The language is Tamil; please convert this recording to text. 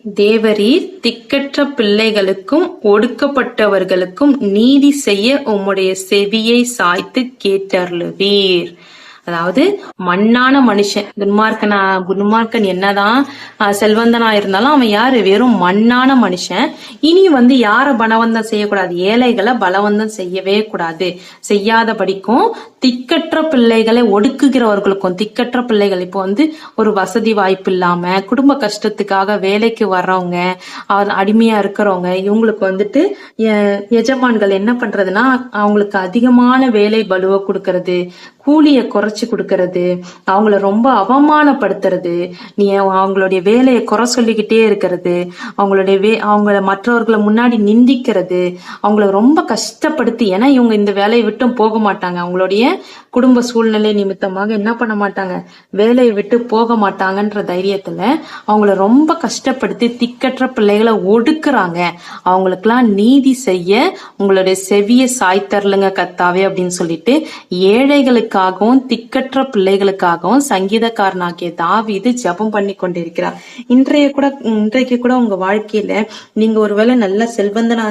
தேவரீர் திக்கற்ற பிள்ளைகளுக்கும் ஒடுக்கப்பட்டவர்களுக்கும் நீதி செய்ய உம்முடைய செவியை சாய்த்து கேட்டருளுவீர். அதாவது மண்ணான மனுஷன், குன்மார்க்கன் என்னதான் செல்வந்தனா இருந்தாலும் அவன் யாரு? வெறும் மண்ணான மனுஷன். இனி யார பலவந்தம் செய்யக்கூடாது? ஏழைகளை பலவந்தம் செய்யவே கூடாது. செய்யாதபடிக்கும் திக்கற்ற பிள்ளைகளை ஒடுக்குகிறவர்களுக்கும், திக்கற்ற பிள்ளைகள் இப்போ ஒரு வசதி வாய்ப்பு இல்லாம குடும்ப கஷ்டத்துக்காக வேலைக்கு வர்றவங்க, அடிமையா இருக்கிறவங்க, இவங்களுக்கு எஜமான்கள் என்ன பண்றதுன்னா அவங்களுக்கு அதிகமான வேலை பலுவை கொடுக்கறது, கூலிய குறைச்சு கொடுக்கறது, அவங்கள ரொம்ப அவமானப்படுத்துறது, நீ அவங்களுடைய வேலையை குறை சொல்லிக்கிட்டே இருக்கிறது, அவங்கள மற்றவர்களை முன்னாடி நிந்திக்கிறது, அவங்கள ரொம்ப கஷ்டப்படுத்தி, ஏன்னா இவங்க இந்த வேலையை விட்டும் போக மாட்டாங்க, அவங்களுடைய குடும்ப சூழ்நிலை நிமித்தமாக என்ன பண்ண மாட்டாங்க, வேலையை விட்டு போக மாட்டாங்கன்ற தைரியத்துல அவங்கள ரொம்ப கஷ்டப்படுத்தி திக்கற்ற பிள்ளைகளை ஒடுக்குறாங்க. அவங்களுக்கெல்லாம் நீதி செய்ய உங்களுடைய செவிய சாய்த்தரலுங்க கத்தாவே அப்படின்னு சொல்லிட்டு ஏழைகளுக்காகவும் திக்கற்ற பிள்ளைகளுக்காகவும் சங்கீதக்காரனாகிய தாவீது ஜெபம் பண்ணி கொண்டிருக்கிறார். இன்றைக்கு கூட உங்க வாழ்க்கையில நீங்க ஒருவேளை நல்ல செல்வந்தனா